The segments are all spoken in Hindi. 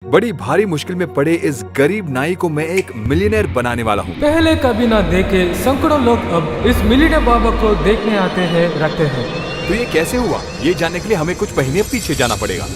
बड़ी भारी मुश्किल में पड़े इस गरीब नाई को मैं एक मिलियनेयर बनाने वाला हूँ। पहले कभी ना देखे सैकड़ों लोग अब इस मिलियनेयर बाबा को देखने आते हैं रहते हैं। तो ये कैसे हुआ, ये जानने के लिए हमें कुछ महीने पीछे जाना पड़ेगा।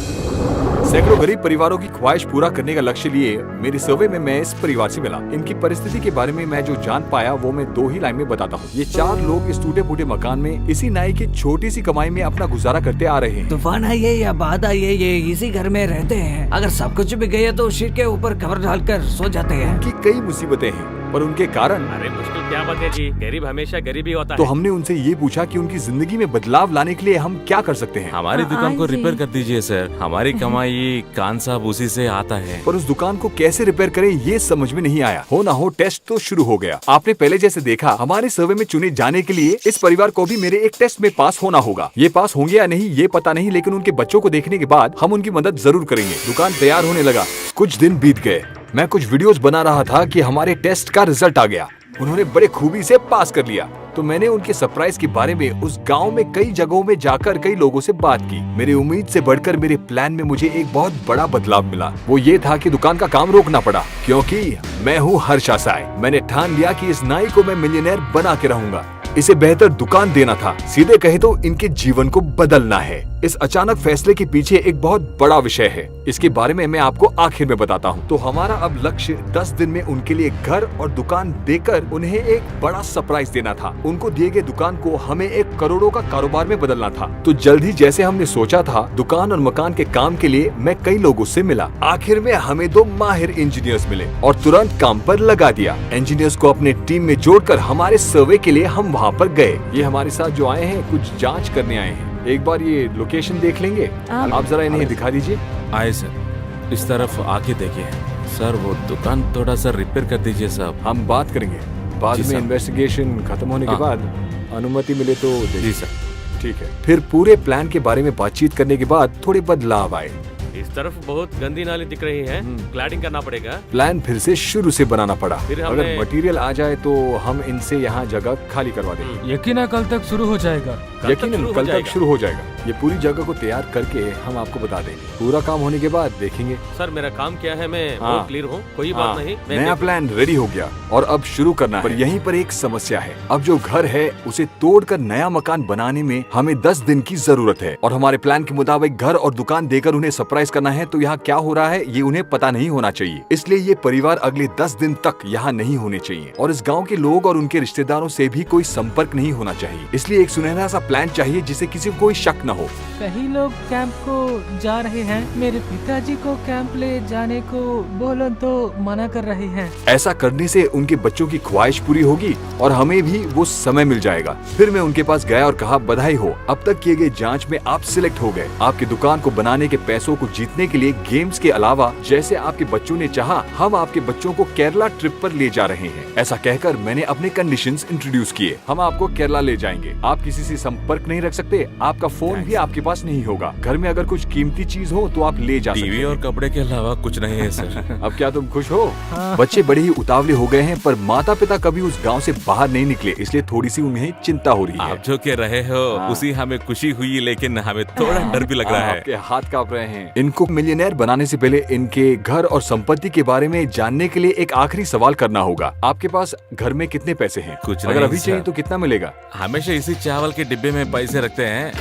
सैकड़ों गरीब परिवारों की ख्वाहिश पूरा करने का लक्ष्य लिए मेरी सर्वे में मैं इस परिवार से मिला। इनकी परिस्थिति के बारे में मैं जो जान पाया वो मैं 2 ही लाइन में बताता हूँ। ये 4 लोग इस टूटे फूटे मकान में इसी नाई की छोटी सी कमाई में अपना गुजारा करते आ रहे हैं। तूफान आई है या बाढ़ आई है, ये इसी घर में रहते हैं। अगर सब कुछ भी गया तो सिर के ऊपर कवर डालकर सो जाते हैं। उनकी कई मुसीबतें हैं पर उनके कारण। अरे मुश्किल क्या बात है जी, गरीब हमेशा गरीब ही होता तो है। हमने उनसे ये पूछा कि उनकी जिंदगी में बदलाव लाने के लिए हम क्या कर सकते हैं। हमारी दुकान को रिपेयर कर दीजिए सर, हमारी कमाई कान साहब उसी से आता है। पर उस दुकान को कैसे रिपेयर करें ये समझ में नहीं आया। हो ना हो टेस्ट तो शुरू हो गया। आपने पहले जैसे देखा हमारे सर्वे में चुने जाने के लिए इस परिवार को भी मेरे एक टेस्ट में पास होना होगा। ये पास होंगे या नहीं ये पता नहीं, लेकिन उनके बच्चों को देखने के बाद हम उनकी मदद जरूर करेंगे। दुकान तैयार होने लगा। कुछ दिन बीत गए। मैं कुछ वीडियोस बना रहा था कि हमारे टेस्ट का रिजल्ट आ गया। उन्होंने बड़े खूबी से पास कर लिया। तो मैंने उनके सरप्राइज के बारे में उस गांव में कई जगहों में जाकर कई लोगों से बात की। मेरी उम्मीद से बढ़कर मेरे प्लान में मुझे एक बहुत बड़ा बदलाव मिला। वो ये था कि दुकान का काम रोकना पड़ा, क्योंकि मैं हूँ हर्षा साई। मैंने ठान लिया कि इस नाई को मैं मिलियनेयर बना के रहूंगा। इसे बेहतर दुकान देना था, सीधे कहे तो इनके जीवन को बदलना है। इस अचानक फैसले के पीछे एक बहुत बड़ा विषय है। इसके बारे में मैं आपको आखिर में बताता हूँ। तो हमारा अब लक्ष्य 10 दिन में उनके लिए घर और दुकान देकर उन्हें एक बड़ा सरप्राइज देना था। उनको दिए गए दुकान को हमें 1 करोड़ों का कारोबार में बदलना था। तो जल्द ही जैसे हमने सोचा था, दुकान और मकान के काम के लिए मैं कई लोगों से मिला। आखिर में हमें 2 माहिर इंजीनियर्स मिले और तुरंत काम पर लगा दिया। इंजीनियर्स को अपने टीम में जोड़कर हमारे सर्वे के लिए हम वहाँ पर गए। ये हमारे साथ जो आए हैं कुछ जांच करने आए हैं। एक बार ये लोकेशन देख लेंगे, आप जरा इन्हें दिखा दीजिए। आए सर, इस तरफ आके देखिए सर, वो दुकान थोड़ा सा रिपेयर कर दीजिए साहब। हम बात करेंगे बाद जी में, सर। इन्वेस्टिगेशन खत्म होने के हाँ। बाद अनुमति मिले तो जी सर। ठीक है। फिर पूरे प्लान के बारे में बातचीत करने के बाद थोड़े बदलाव आए। इस तरफ बहुत गंदी नाली दिख रही है, क्लैडिंग करना पड़ेगा। प्लान फिर से शुरू से बनाना पड़ा। फिर अगर हमने- मटेरियल आ जाए तो हम इनसे यहाँ जगह खाली करवा देंगे। यकीन कल तक शुरू हो जाएगा। यकीनन कल तक शुरू हो जाएगा। ये पूरी जगह को तैयार करके हम आपको बता देंगे। पूरा काम होने के बाद देखेंगे। सर मेरा काम क्या है, मैं हाँ। बहुत क्लियर हूँ, कोई बात नहीं। मैं नया प्लान रेडी हो गया और अब शुरू करना है। पर यहीं पर एक समस्या है। अब जो घर है उसे तोड़कर नया मकान बनाने में हमें 10 दिन की जरूरत है और हमारे प्लान के मुताबिक घर और दुकान देकर उन्हें सरप्राइज करना है। तो यहाँ क्या हो रहा है ये उन्हें पता नहीं होना चाहिए। इसलिए ये परिवार अगले 10 दिन तक यहाँ नहीं होने चाहिए और इस गाँव के लोग और उनके रिश्तेदारों से भी कोई संपर्क नहीं होना चाहिए। इसलिए एक सुनहरा सा प्लान चाहिए जिसे किसी को कोई शक न हो। कई लोग कैंप को जा रहे हैं। मेरे पिताजी को कैंप ले जाने को बोलो तो मना कर रहे हैं। ऐसा करने से उनके बच्चों की ख्वाहिश पूरी होगी और हमें भी वो समय मिल जाएगा। फिर मैं उनके पास गया और कहा, बधाई हो, अब तक किए गए जांच में आप सिलेक्ट हो गए। आपकी दुकान को बनाने के पैसों को जीतने के लिए गेम्स के अलावा जैसे आपके बच्चों ने चाहा, हम आपके बच्चों को केरला ट्रिप पर ले जा रहे हैं। ऐसा कहकर मैंने अपने कंडीशंस इंट्रोड्यूस किए। हम आपको केरला ले जाएंगे। आप किसी से संपर्क नहीं रख सकते, आपका फोन भी आपके पास नहीं होगा। घर में अगर कुछ कीमती चीज हो तो आप ले जा सकते टीवी हैं। और कपड़े के अलावा कुछ नहीं है सर। अब क्या तुम खुश हो? बच्चे बड़े ही उतावले हो गए हैं, पर माता पिता कभी उस गांव से बाहर नहीं निकले, इसलिए थोड़ी सी उन्हें चिंता हो रही है। आप जो कह रहे हो उसी हमें खुशी हुई, लेकिन हमें थोड़ा डर भी लग रहा है। आपके हाथ कांप रहे हैं। इनको मिलियनेयर बनाने से पहले इनके घर और संपत्ति के बारे में जानने के लिए एक आखिरी सवाल करना होगा। आपके पास घर में कितने पैसे हैं? कुछ अगर नहीं, अभी चाहिए सर। तो कितना मिलेगा? हमेशा इसी चावल के डिब्बे में पैसे रखते हैं।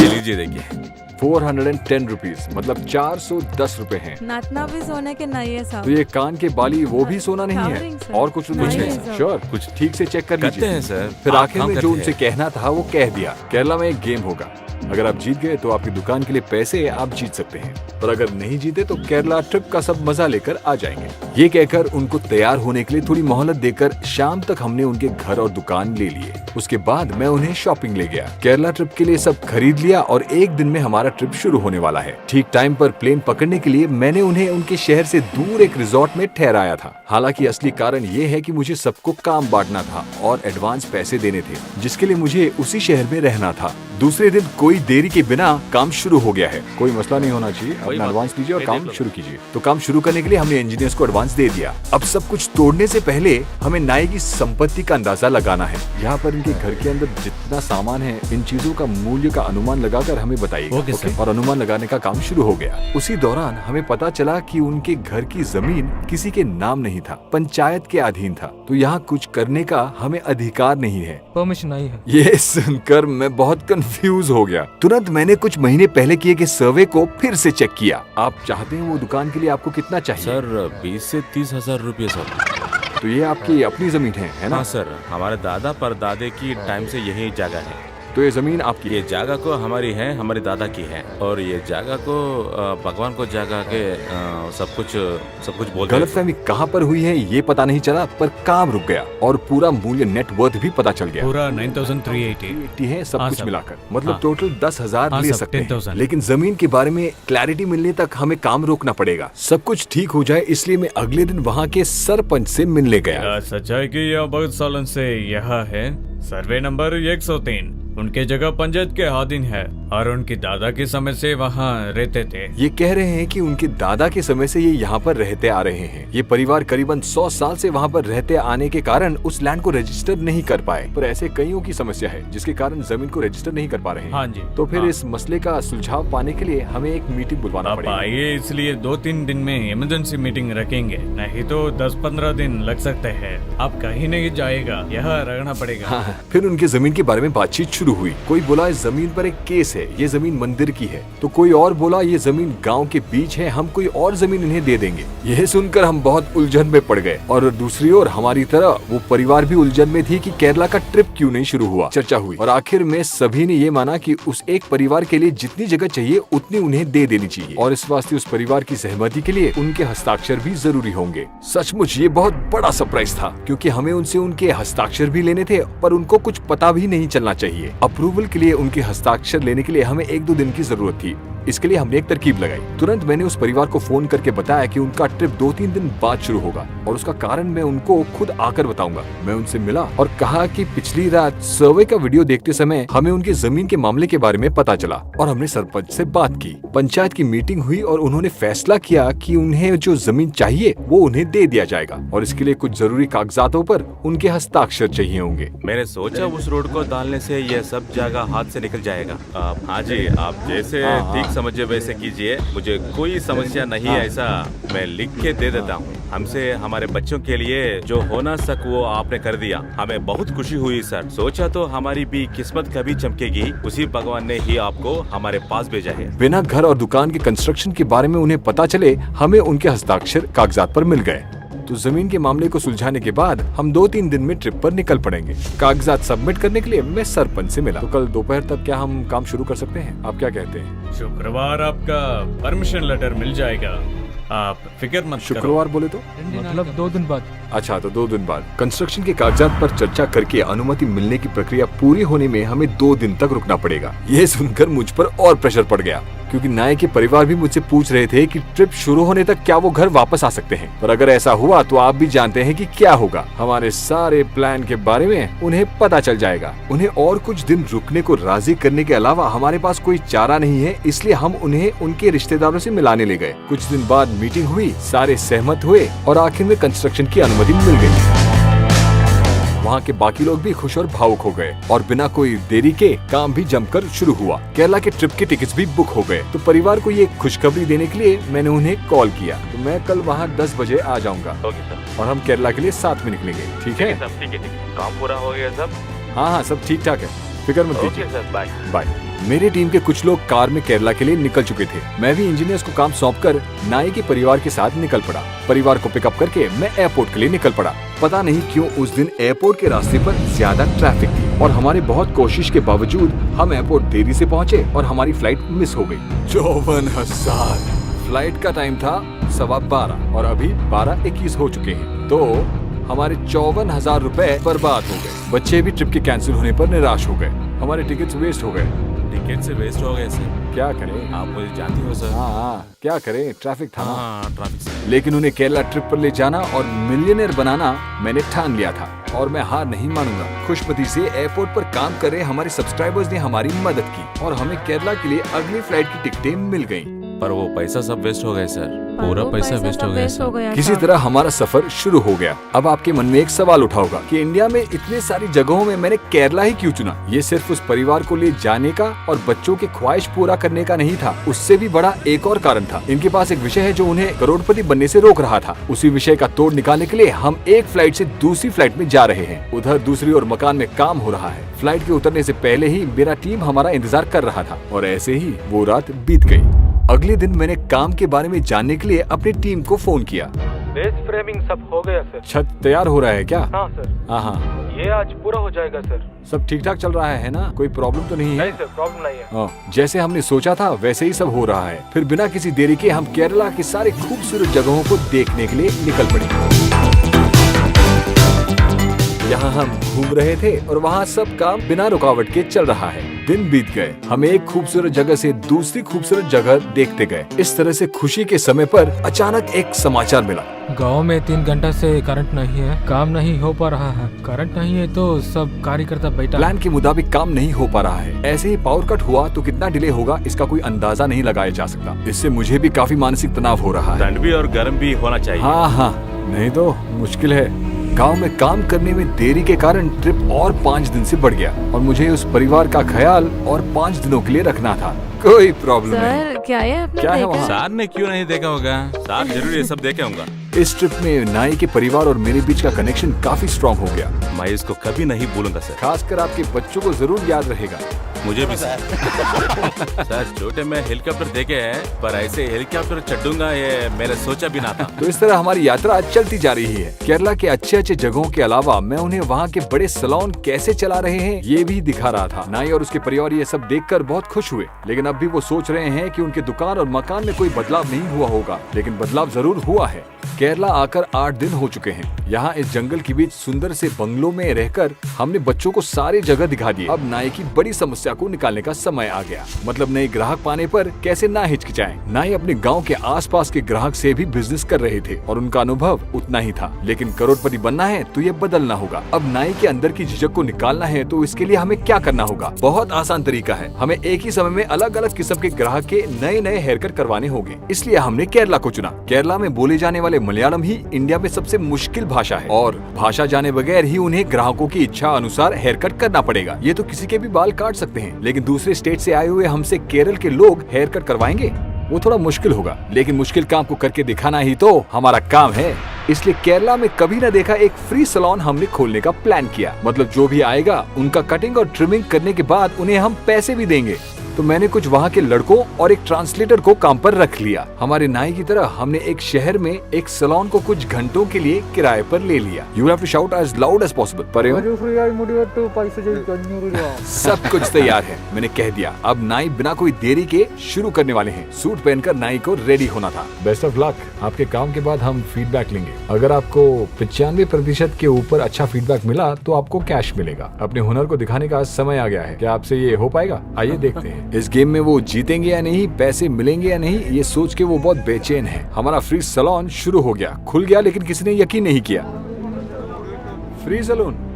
ये लीजिए देखिए। 410 रुपीज, मतलब 410 रुपए हैं। नातना भी सोने के नहीं है तो साहब। ये कान के बाली वो भी सोना नहीं है Covering, sir. और कुछ नहीं नहीं, है? sir. श्योर, कुछ ठीक से चेक कर करते लीजिए। हैं सर। फिर आप आखिर काम में जो करते उनसे हैं। कहना था वो कह दिया। केरला में एक गेम होगा। अगर आप जीत गए तो आपकी दुकान के लिए पैसे आप जीत सकते हैं, पर अगर नहीं जीते तो केरला ट्रिप का सब मजा लेकर आ जाएंगे। ये कहकर उनको तैयार होने के लिए थोड़ी मोहलत देकर शाम तक हमने उनके घर और दुकान ले लिए। उसके बाद मैं उन्हें शॉपिंग ले गया। केरला ट्रिप के लिए सब खरीद लिया और एक दिन में हमारा ट्रिप शुरू होने वाला है। ठीक टाइम पर प्लेन पकड़ने के लिए मैंने उन्हें उनके शहर से दूर एक रिजॉर्ट में ठहराया था। हालांकि असली कारण ये है कि मुझे सबको काम बांटना था और एडवांस पैसे देने थे, जिसके लिए मुझे उसी शहर में रहना था। दूसरे दिन कोई देरी के बिना काम शुरू हो गया है। कोई मसला नहीं होना चाहिए। अपना बात एडवांस नहीं, लीजिए और मैं काम देख लूंगा। शुरू कीजिए। तो काम शुरू करने के लिए हमने इंजीनियर्स को एडवांस एडवांस दे दिया। अब सब कुछ तोड़ने से पहले हमें नाये की संपत्ति का अंदाजा लगाना है। यहाँ पर इनके घर के अंदर जितना सामान है, इन चीजों का मूल्य का अनुमान लगाकर हमें बताइए। ओके? और अनुमान लगाने का काम शुरू हो गया। उसी दौरान हमें पता चला कि उनके घर की जमीन किसी के नाम नहीं था, पंचायत के अधीन था, तो यहाँ कुछ करने का हमें अधिकार नहीं है। परमिशन नहीं है। ये सुनकर मैं बहुत कंफ्यूज हो गया। तुरंत मैंने कुछ महीने पहले किए गए सर्वे को फिर से चेक किया। आप चाहते हैं वो दुकान के लिए आपको कितना चाहिए? सर 20 से 30,000 रुपये सर। तो ये आपकी अपनी जमीन है ना? हाँ सर, हमारे दादा परदादे की टाइम से यही जगह है। तो ये जमीन आपकी है? ये जगह को हमारी है, हमारे दादा की है, और ये जगह को भगवान को जगह के सब कुछ बोलते हैं। गलतफहमी कहाँ पर हुई है ये पता नहीं चला, पर काम रुक गया और पूरा मूल्य नेटवर्थ भी पता चल गया। पूरा 9,380 है सब कुछ सर। मिलाकर, मतलब हाँ। टोटल 10,000 हाँ ले सर, सकते हैं। 10,000। लेकिन जमीन के बारे में क्लैरिटी मिलने तक हमें काम रोकना पड़ेगा। सब कुछ ठीक हो जाए इसलिए मैं अगले दिन वहाँ के सरपंच से मिलने गया। सच है कि यह बहुत सालों से यहाँ है। सर्वे नंबर 103 उनके जगह पंचायत के अधीन है और उनकी दादा के समय से वहाँ रहते थे। ये कह रहे हैं कि उनके दादा के समय से ये यहाँ पर रहते आ रहे हैं। ये परिवार करीबन 100 साल से वहाँ पर रहते आने के कारण उस लैंड को रजिस्टर नहीं कर पाए, पर ऐसे कईयों की समस्या है जिसके कारण जमीन को रजिस्टर नहीं कर पा रहे हैं। हाँ जी। तो फिर हाँ। इस मसले का सुलझाव पाने के लिए हमें एक मीटिंग बुलवाना आप पड़ेगा। आइए, इसलिए 2-3 दिन में इमरजेंसी मीटिंग रखेंगे, नहीं तो 10-15 दिन लग सकते हैं। आप कहीं नहीं जाएगा, यहाँ रहना पड़ेगा। हाँ, फिर उनके जमीन के बारे में बातचीत शुरू हुई। कोई बोला इस जमीन पर एक केस है, ये जमीन मंदिर की है, तो कोई और बोला ये जमीन गांव के बीच है, हम कोई और जमीन इन्हें दे देंगे। यह सुनकर हम बहुत उलझन में पड़ गए और दूसरी ओर हमारी तरह वो परिवार भी उलझन में थी कि केरला का ट्रिप क्यों नहीं शुरू हुआ। चर्चा हुई और आखिर में सभी ने ये माना कि उस एक परिवार के लिए जितनी जगह चाहिए उतनी उन्हें दे देनी चाहिए और इस वास्ते उस परिवार की सहमति के लिए उनके हस्ताक्षर भी जरूरी होंगे। सचमुच ये बहुत बड़ा सरप्राइज था क्योंकि हमें उनसे उनके हस्ताक्षर भी लेने थे, पर उनको कुछ पता भी नहीं चलना चाहिए। अप्रूवल के लिए उनके हस्ताक्षर लेने के लिए हमें 1-2 दिन की जरूरत थी। इसके लिए हमने एक तरकीब लगाई। तुरंत मैंने उस परिवार को फोन करके बताया कि उनका ट्रिप 2-3 दिन बाद शुरू होगा और उसका कारण मैं उनको खुद आकर बताऊंगा। मैं उनसे मिला और कहा कि पिछली रात सर्वे का वीडियो देखते समय हमें उनके जमीन के मामले के बारे में पता चला और हमने सरपंच से बात की। पंचायत की मीटिंग हुई और उन्होंने फैसला किया कि उन्हें जो जमीन चाहिए वो उन्हें दे दिया जाएगा और इसके लिए कुछ जरूरी कागजातों पर उनके हस्ताक्षर चाहिए होंगे। मैंने सोचा उस रोड को डालने से यह सब जगह हाथ से निकल जाएगा। हाँ जी, आप जैसे ठीक समझे वैसे कीजिए, मुझे कोई समस्या नहीं है। ऐसा मैं लिख के दे देता हूँ। हमसे हमारे बच्चों के लिए जो होना सक वो आपने कर दिया, हमें बहुत खुशी हुई सर। सोचा तो हमारी भी किस्मत कभी चमकेगी, उसी भगवान ने ही आपको हमारे पास भेजा है। बिना घर और दुकान के कंस्ट्रक्शन के बारे में उन्हें पता चले हमें उनके हस्ताक्षर कागजात पर मिल गए। तो जमीन के मामले को सुलझाने के बाद हम 2-3 दिन में ट्रिप पर निकल पड़ेंगे। कागजात सबमिट करने के लिए मैं सरपंच से मिला। तो कल दोपहर तक क्या हम काम शुरू कर सकते हैं? आप क्या कहते हैं? शुक्रवार आपका परमिशन लेटर मिल जाएगा, आप फिक्र मत करो। शुक्रवार बोले तो मतलब 2 दिन बाद। अच्छा, तो 2 दिन बाद कंस्ट्रक्शन के कागजात पर चर्चा करके अनुमति मिलने की प्रक्रिया पूरी होने में हमें 2 दिन तक रुकना पड़ेगा। ये सुनकर मुझ पर और प्रेशर पड़ गया क्योंकि नाये के परिवार भी मुझसे पूछ रहे थे कि ट्रिप शुरू होने तक क्या वो घर वापस आ सकते हैं, पर अगर ऐसा हुआ तो आप भी जानते हैं कि क्या होगा। हमारे सारे प्लान के बारे में उन्हें पता चल जाएगा। उन्हें और कुछ दिन रुकने को राजी करने के अलावा हमारे पास कोई चारा नहीं है, इसलिए हम उन्हें उनके रिश्तेदारों से मिलाने ले गए। कुछ दिन बाद मीटिंग हुई, सारे सहमत हुए और आखिर में कंस्ट्रक्शन की अनुमति मिल गई। वहाँ के बाकी लोग भी खुश और भावुक हो गए और बिना कोई देरी के काम भी जमकर शुरू हुआ। केरला के ट्रिप के टिकट्स भी बुक हो गए। तो परिवार को ये खुशखबरी देने के लिए मैंने उन्हें कॉल किया। तो मैं कल वहाँ 10 बजे आ जाऊंगा। Okay sir. और हम केरला के लिए साथ में निकलेंगे। ठीक है? सब ठीक है। काम पूरा हो गया सब? हाँ, सब ठीक ठाक है, फिक्र मत कीजिए। Okay sir, bye. बाय। मेरी टीम के कुछ लोग कार में केरला के लिए निकल चुके थे। मैं भी इंजीनियर्स को काम सौंपकर नाये के परिवार के साथ निकल पड़ा। परिवार को पिकअप करके मैं एयरपोर्ट के लिए निकल पड़ा। पता नहीं क्यों उस दिन एयरपोर्ट के रास्ते पर ज्यादा ट्रैफिक थी और हमारी बहुत कोशिश के बावजूद हम एयरपोर्ट देरी से पहुंचे और हमारी फ्लाइट मिस हो गई। 54,000। फ्लाइट का टाइम था 12:15 और अभी 12:21 हो चुके हैं। तो हमारे 54,000 रुपए बर्बाद हो गए। बच्चे भी ट्रिप के कैंसिल होने पर निराश हो गए। हमारे टिकट्स वेस्ट हो गए। टिकट से वेस्ट हो गए सर। क्या करें? आप मुझे जानती हो सर। हाँ, क्या करें, ट्रैफिक था ना। हाँ, ट्रैफिक से। लेकिन उन्हें केरला ट्रिप पर ले जाना और मिलियनेयर बनाना मैंने ठान लिया था और मैं हार नहीं मानूंगा। खुशमती से एयरपोर्ट पर काम कर रहे हमारे सब्सक्राइबर्स ने हमारी मदद की और हमें केरला के लिए अगली फ्लाइट की टिकटें मिल गयी। पर वो पैसा सब वेस्ट हो गए सर। पूरा पैसा वेस्ट हो गया किसी तरह हमारा सफर शुरू हो गया। अब आपके मन में एक सवाल उठा होगा कि इंडिया में इतने सारी जगहों में मैंने केरला ही क्यों चुना। ये सिर्फ उस परिवार को ले जाने का और बच्चों की ख्वाहिश पूरा करने का नहीं था, उससे भी बड़ा एक और कारण था। इनके पास एक विषय है जो उन्हें करोड़पति बनने से रोक रहा था। उसी विषय का तोड़ निकालने के लिए हम एक फ्लाइट से दूसरी फ्लाइट में जा रहे हैं। उधर दूसरी ओर मकान में काम हो रहा है। फ्लाइट के उतरने से पहले ही मेरा टीम हमारा इंतजार कर रहा था और ऐसे ही वो रात बीत गई। अगले दिन मैंने काम के बारे में जानने के लिए अपनी टीम को फोन किया। बेस फ्रेमिंग सब हो गया सर। छत तैयार हो रहा है क्या? हाँ सर, हाँ, ये आज पूरा हो जाएगा सर। सब ठीक ठाक चल रहा है ना? कोई प्रॉब्लम तो नहीं है? सर, प्रॉब्लम नहीं है। जैसे हमने सोचा था वैसे ही सब हो रहा है। फिर बिना किसी देरी के हम केरला की सारी खूबसूरत जगहों को देखने के लिए निकल पड़े। यहाँ हम घूम रहे थे और वहाँ सब काम बिना रुकावट के चल रहा है। दिन बीत गए। हम एक खूबसूरत जगह से दूसरी खूबसूरत जगह देखते गए। इस तरह से खुशी के समय पर अचानक एक समाचार मिला। गांव में 3 घंटा से करंट नहीं है, काम नहीं हो पा रहा है। करंट नहीं है तो सब कार्यकर्ता बैठा। प्लान के मुताबिक काम नहीं हो पा रहा है। ऐसे ही पावर कट हुआ तो कितना डिले होगा इसका कोई अंदाजा नहीं लगाया जा सकता। इससे मुझे भी काफी मानसिक तनाव हो रहा है। ठंड भी और गर्म भी होना चाहिए। हाँ, नहीं तो मुश्किल है। गांव में काम करने में देरी के कारण ट्रिप और 5 दिन से बढ़ गया और मुझे उस परिवार का ख्याल और 5 दिनों के लिए रखना था। कोई प्रॉब्लम नहीं। सर क्या है आपने क्या है देखा? वहाँ? सार ने क्यों नहीं देखा होगा? सार जरूर ये सब देखे होगा। इस ट्रिप में नाई के परिवार और मेरे बीच का कनेक्शन काफी स्ट्रॉन्ग हो गया। मैं इसको कभी नहीं भूलूंगा सर। खासकर आपके बच्चों को जरूर याद रहेगा। मुझे भी सर। सर छोटे में हेलीकॉप्टर देखे हैं पर ऐसे हेलीकॉप्टर चढ़ूंगा ये मैंने सोचा भी ना था। तो इस तरह हमारी यात्रा चलती जा रही है। केरला के अच्छे अच्छे जगहों के अलावा मैं उन्हें वहाँ के बड़े सैलून कैसे चला रहे हैं ये भी दिखा रहा था। नाई और उसके परिवार ये सब देखकर बहुत खुश हुए, लेकिन अब भी वो सोच रहे हैं कि उनके दुकान और मकान में कोई बदलाव नहीं हुआ होगा, लेकिन बदलाव जरूर हुआ है। केरला आकर 8 दिन हो चुके हैं। यहाँ इस जंगल के बीच सुंदर से बंगलों में रहकर हमने बच्चों को सारी जगह दिखा दी। अब नाई की बड़ी समस्या को निकालने का समय आ गया, मतलब नए ग्राहक पाने पर कैसे ना हिचकिचाएं। नाई अपने गांव के आसपास के ग्राहक से भी बिजनेस कर रहे थे और उनका अनुभव उतना ही था, लेकिन करोड़पति बनना है तो ये बदलना होगा। अब नाई के अंदर की झिझक को निकालना है तो इसके लिए हमें क्या करना होगा? बहुत आसान तरीका है। हमें एक ही समय में अलग अलग किस्म के ग्राहक के नए नए हेयर कट करवाने होंगे। इसलिए हमने केरला को चुना। केरला में बोले जाने वाले मलयालम ही इंडिया में सबसे मुश्किल भाषा है और भाषा जाने बगैर ही उन्हें ग्राहकों की इच्छा अनुसार हेयर कट करना पड़ेगा। ये तो किसी के भी बाल काट सकते हैं, लेकिन दूसरे स्टेट से आए हुए हमसे केरल के लोग हेयर कट करवाएंगे वो थोड़ा मुश्किल होगा। लेकिन मुश्किल काम को करके दिखाना ही तो हमारा काम है। इसलिए केरला में कभी न देखा एक फ्री सैलून हमने खोलने का प्लान किया। मतलब जो भी आएगा उनका कटिंग और ट्रिमिंग करने के बाद उन्हें हम पैसे भी देंगे। तो मैंने कुछ वहाँ के लड़कों और एक ट्रांसलेटर को काम पर रख लिया। हमारे नाई की तरह हमने एक शहर में एक सैलून को कुछ घंटों के लिए किराए पर ले लिया। You have to shout as loud as possible। सब कुछ तैयार है, मैंने कह दिया। अब नाई बिना कोई देरी के शुरू करने वाले हैं। सूट पहनकर नाई को रेडी होना था। Best of luck. आपके काम के बाद हम फीडबैक लेंगे। अगर आपको 95% के ऊपर अच्छा फीडबैक मिला तो आपको कैश मिलेगा। अपने हुनर को दिखाने का समय आ गया है। क्या आपसे ये हो पाएगा? आइए देखते हैं। इस गेम में वो जीतेंगे या नहीं, पैसे मिलेंगे या नहीं, ये सोच के वो बहुत बेचैन है। हमारा फ्री सैलून शुरू हो गया, खुल गया, लेकिन किसी ने यकीन नहीं किया। फ्री सैलून,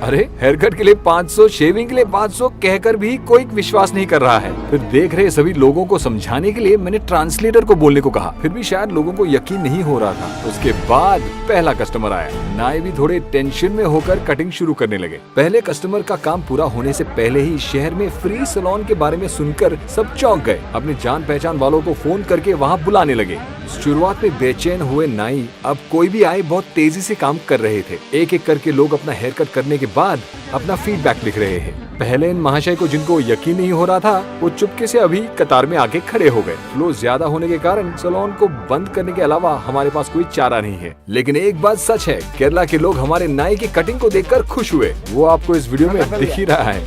अरे हेयर कट के लिए 500, शेविंग के लिए 500 कहकर भी कोई विश्वास नहीं कर रहा है। फिर देख रहे सभी लोगों को समझाने के लिए मैंने ट्रांसलेटर को बोलने को कहा, फिर भी शायद लोगों को यकीन नहीं हो रहा था। उसके बाद पहला कस्टमर आया। नाई भी थोड़े टेंशन में होकर कटिंग शुरू करने लगे। पहले कस्टमर का काम पूरा होने से पहले ही शहर में फ्री सैलून के बारे में सुनकर सब चौंक गए। अपने जान पहचान वालों को फोन करके वहाँ बुलाने लगे। शुरुआत में बेचैन हुए नाई अब कोई भी आए बहुत तेजी से काम कर रहे थे। एक एक करके लोग अपना हेयर कट करने के बाद अपना फीडबैक लिख रहे हैं। पहले इन महाशय को जिनको यकीन नहीं हो रहा था वो चुपके से अभी कतार में आके खड़े हो गए। फ्लो ज्यादा होने के कारण सैलून को बंद करने के अलावा हमारे पास कोई चारा नहीं है। लेकिन एक बात सच है, केरला के लोग हमारे नाई की कटिंग को देखकर खुश हुए। वो आपको इस वीडियो में दिख ही रहा है।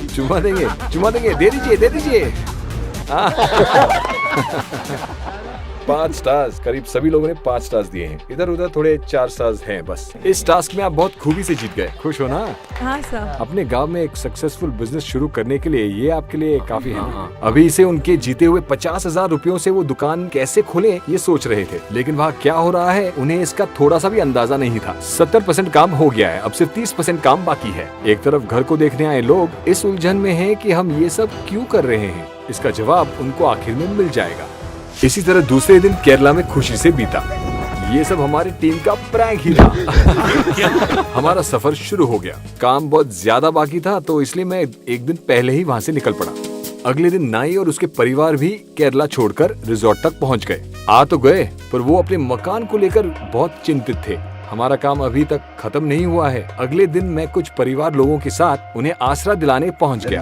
चुमा देंगे, दे दीजिए। 5 स्टार्स, करीब सभी लोगों ने 5 स्टार्स दिए हैं। इधर उधर थोड़े 4 स्टार्स हैं बस। इस टास्क में आप बहुत खूबी से जीत गए, खुश हो ना? हाँ सर। अपने गांव में एक सक्सेसफुल बिजनेस शुरू करने के लिए ये आपके लिए काफी है ना? अभी इसे उनके जीते हुए 50,000 रुपयों से वो दुकान कैसे खोले ये सोच रहे थे, लेकिन वहाँ क्या हो रहा है उन्हें इसका थोड़ा सा भी अंदाजा नहीं था। 70% काम हो गया है, अब सिर्फ 30% काम बाकी है। एक तरफ घर को देखने आए लोग इस उलझन में हैं कि हम ये सब क्यों कर रहे हैं। इसका जवाब उनको आखिर में मिल जाएगा। इसी तरह दूसरे दिन केरला में खुशी से बीता। ये सब हमारी टीम का प्रैंक ही था। हमारा सफर शुरू हो गया। काम बहुत ज्यादा बाकी था तो इसलिए मैं एक दिन पहले ही वहाँ से निकल पड़ा। अगले दिन नाई और उसके परिवार भी केरला छोड़कर रिजॉर्ट तक पहुँच गए। आ तो गए पर वो अपने मकान को लेकर बहुत चिंतित थे। हमारा काम अभी तक खत्म नहीं हुआ है। अगले दिन मैं कुछ परिवार लोगों के साथ उन्हें आसरा दिलाने पहुँच गया।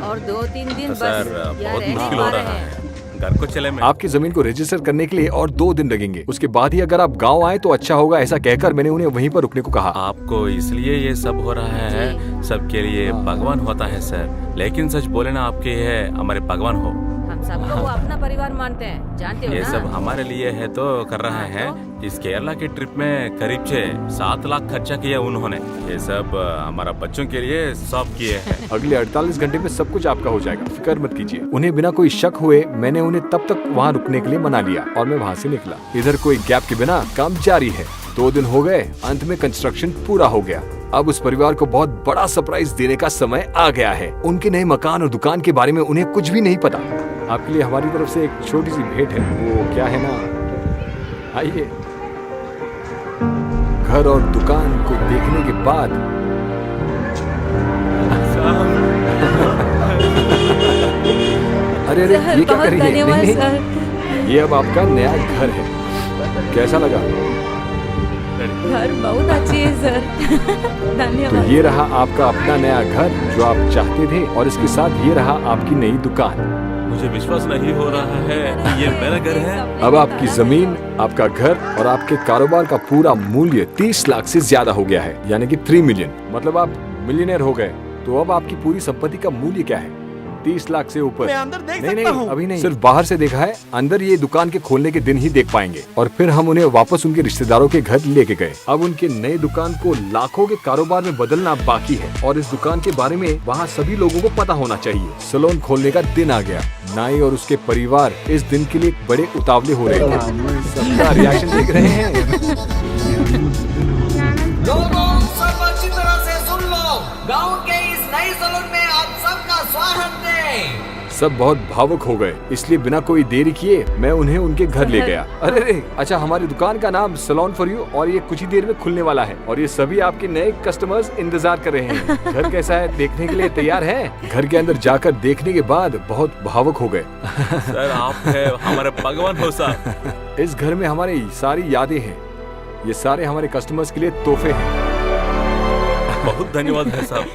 और 2-3 दिन बस सर यहाँ बहुत रहने मुश्किल हो वाले रहा हैं। है, घर को चले मैं। आपकी जमीन को रजिस्टर करने के लिए और 2 दिन लगेंगे। उसके बाद ही अगर आप गांव आए तो अच्छा होगा। ऐसा कहकर मैंने उन्हें वहीं पर रुकने को कहा। आपको इसलिए ये सब हो रहा है, सबके लिए भगवान होता है सर, लेकिन सच बोले ना आपके है हमारे भगवान हो। हम सबको वो अपना परिवार मानते हैं, जानते हो ये ना? सब हमारे लिए है तो कर रहा है। इस केरला की ट्रिप में करीब 7 लाख खर्चा किया उन्होंने। ये सब हमारा बच्चों के लिए सब किए हैं। अगले 48 घंटे में सब कुछ आपका हो जाएगा, फिक्र मत कीजिए। उन्हें बिना कोई शक हुए मैंने उन्हें तब तक वहाँ रुकने के लिए मना लिया और मैं वहाँ से निकला। इधर कोई गैप के बिना काम जारी है। 2 दिन हो गए, अंत में कंस्ट्रक्शन पूरा हो गया। अब उस परिवार को बहुत बड़ा सरप्राइज देने का समय आ गया है। उनके नए मकान और दुकान के बारे में उन्हें कुछ भी नहीं पता। आपके लिए हमारी तरफ से एक छोटी सी भेंट है। वो क्या है ना, आइए। घर और दुकान को देखने के बाद अरे सर, ये क्या बहुत कर रही है? धन्यवाद नहीं, सर। नहीं, ये अब आपका नया घर है। कैसा लगा? घर बहुत अच्छी है सर। तो धन्यवाद। ये रहा आपका अपना नया घर जो आप चाहते थे और इसके साथ ये रहा आपकी नई दुकान। मुझे विश्वास नहीं हो रहा है कि ये मेरा घर है। अब आपकी जमीन, आपका घर और आपके कारोबार का पूरा मूल्य 30 लाख से ज्यादा हो गया है, यानी कि 3 मिलियन। मतलब आप मिलियनेयर हो गए। तो अब आपकी पूरी संपत्ति का मूल्य क्या है? 30 लाख से ऊपर। मैं अंदर देख नहीं सकता नहीं, हूँ। अभी नहीं, सिर्फ बाहर से देखा है। अंदर ये दुकान के खोलने के दिन ही देख पाएंगे। और फिर हम उन्हें वापस उनके रिश्तेदारों के घर लेके गए। अब उनके नए दुकान को लाखों के कारोबार में बदलना बाकी है और इस दुकान के बारे में वहाँ सभी लोगों को पता होना चाहिए। सैलून खोलने का दिन आ गया। नाई और उसके परिवार इस दिन के लिए बड़े उतावले हो रहे थे। सबका रिएक्शन देख रहे हैं। लोगों सब अच्छी तरह से सुन लो, गांव के इस नए सैलून में आप सबका स्वागत है। सब बहुत भावुक हो गए, इसलिए बिना कोई देरी किए मैं उन्हें उनके घर ले गया। अरे रे, अच्छा, हमारी दुकान का नाम सैलून फॉर यू और ये कुछ ही देर में खुलने वाला है और ये सभी आपके नए कस्टमर्स इंतजार कर रहे हैं। घर कैसा है देखने के लिए तैयार हैं? घर के अंदर जाकर देखने के बाद बहुत भावुक हो गए। सर आप है हमारे भगवान हो साहब। इस घर में हमारी सारी यादें हैं। ये सारे हमारे कस्टमर्स के लिए तोहफे हैं। बहुत धन्यवाद है साहब।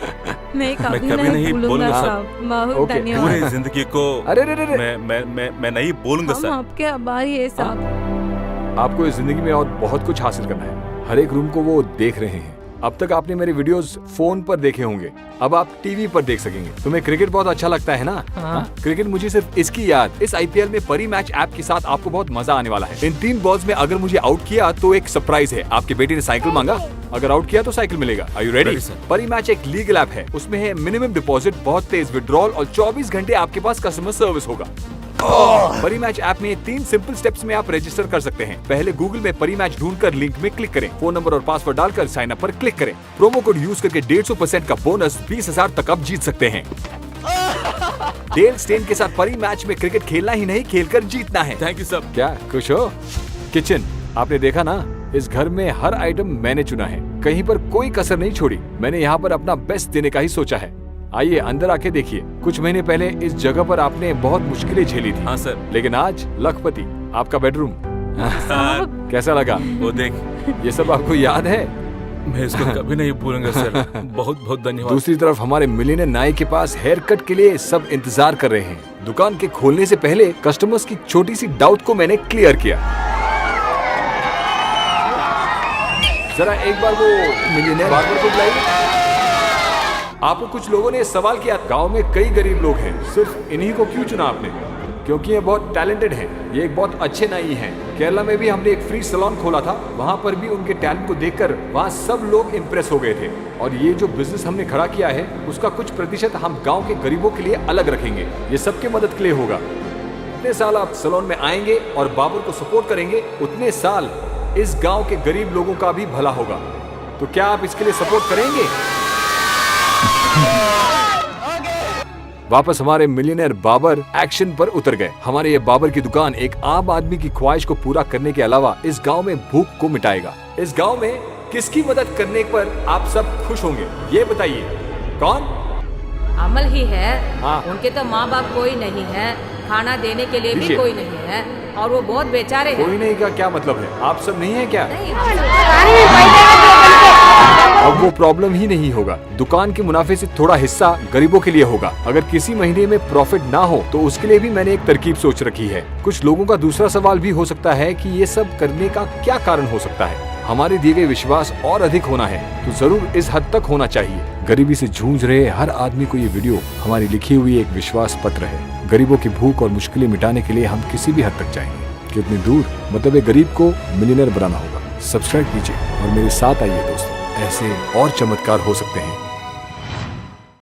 मैं मैं कभी कभी नहीं भूलूंगा बोलूंगा साहब। बहुत ओके, धन्यवाद। पूरी जिंदगी को अरे रे रे रे। मैं नहीं बोलूंगा हम सर। आपके आभारी है साहब। आपको इस जिंदगी में और बहुत कुछ हासिल करना है। हर एक रूम को वो देख रहे हैं। अब तक आपने मेरे वीडियोस फोन पर देखे होंगे, अब आप टीवी पर देख सकेंगे। तुम्हें क्रिकेट बहुत अच्छा लगता है ना? हाँ। क्रिकेट मुझे सिर्फ इसकी याद। इस IPL में परी मैच ऐप के साथ आपको बहुत मजा आने वाला है। इन 3 बॉल्स में अगर मुझे आउट किया तो एक सरप्राइज है। आपके बेटे ने साइकिल मांगा, अगर आउट किया तो साइकिल मिलेगा। Are you ready? Ready, sir. Parimatch एक लीगल ऐप है। उसमें है मिनिमम डिपॉजिट, बहुत तेज विड्रॉल और 24 घंटे आपके पास कस्टमर सर्विस होगा। परी मैच ऐप में 3 सिंपल स्टेप्स में आप रजिस्टर कर सकते हैं। पहले गूगल में परी मैच ढूंढकर लिंक में क्लिक करें, फोन नंबर और पासवर्ड डालकर साइन अप पर क्लिक करें। प्रोमो कोड यूज करके 150% का बोनस 20,000 तक आप जीत सकते हैं। डेल स्टेन के साथ परी मैच में क्रिकेट खेलना ही नहीं, खेलकर जीतना है। Thank you sir. क्या खुश हो? किचन, आपने देखा ना, इस घर में हर आइटम मैंने चुना है, कहीं पर कोई कसर नहीं छोड़ी। मैंने यहाँ पर अपना बेस्ट देने का ही सोचा है। आइए अंदर आके देखिए। कुछ महीने पहले इस जगह पर आपने बहुत मुश्किलें झेली थी। हाँ सर। लेकिन आज लखपति, आपका बेडरूम सर कैसा लगा? वो देख, ये सब आपको याद है? मैं इसको कभी नहीं भूलूंगा सर। बहुत बहुत धन्यवाद। दूसरी तरफ हमारे मिलियनेयर नाई के पास हेयर कट के लिए सब इंतजार कर रहे हैं। दुकान के खोलने से पहले कस्टमर्स की छोटी सी डाउट को मैंने क्लियर किया। जरा एक बार वो मिलियनेयर बार्बर को बुलाइए। आपको कुछ लोगों ने सवाल किया, गांव में कई गरीब लोग हैं, सिर्फ इन्हीं को क्यों चुना आपने? क्योंकि ये बहुत टैलेंटेड हैं। ये एक बहुत अच्छे नाई हैं। केरला में भी हमने एक फ्री सैलून खोला था, वहाँ पर भी उनके टैलेंट को देखकर वहाँ सब लोग इम्प्रेस हो गए थे। और ये जो बिजनेस हमने खड़ा किया है उसका कुछ प्रतिशत हम गाँव के गरीबों के लिए अलग रखेंगे। ये सबके मदद के लिए होगा। जितने साल आप सैलून में आएंगे और बाबर को सपोर्ट करेंगे, उतने साल इस गांव के गरीब लोगों का भी भला होगा। तो क्या आप इसके लिए सपोर्ट करेंगे? वापस हमारे मिलियनेयर बाबर एक्शन पर उतर गए। हमारे ये बाबर की दुकान एक आम आदमी की ख्वाहिश को पूरा करने के अलावा इस गांव में भूख को मिटाएगा। इस गांव में किसकी मदद करने पर आप सब खुश होंगे, ये बताइए। कौन? अमल ही है। हाँ। उनके तो माँ बाप कोई नहीं है, खाना देने के लिए भी लीजिए। कोई नहीं है और वो बहुत बेचारे हैं। कोई नहीं का क्या मतलब है? आप सब नहीं है क्या? नहीं, अब वो प्रॉब्लम ही नहीं होगा। दुकान के मुनाफे से थोड़ा हिस्सा गरीबों के लिए होगा। अगर किसी महीने में प्रॉफिट ना हो तो उसके लिए भी मैंने एक तरकीब सोच रखी है। कुछ लोगों का दूसरा सवाल भी हो सकता है कि ये सब करने का क्या कारण हो सकता है। हमारे दिए गए विश्वास और अधिक होना है तो जरूर इस हद तक होना चाहिए। गरीबी से जूझ रहे हर आदमी को ये वीडियो हमारी लिखी हुई एक विश्वास पत्र है। गरीबों की भूख और मुश्किलें मिटाने के लिए हम किसी भी हद तक जाएंगे। कितनी दूर, मतलब एक गरीब को मिलियनेयर बनाना होगा। सब्सक्राइब कीजिए और मेरे साथ आइए दोस्तों, ऐसे और चमत्कार हो सकते हैं।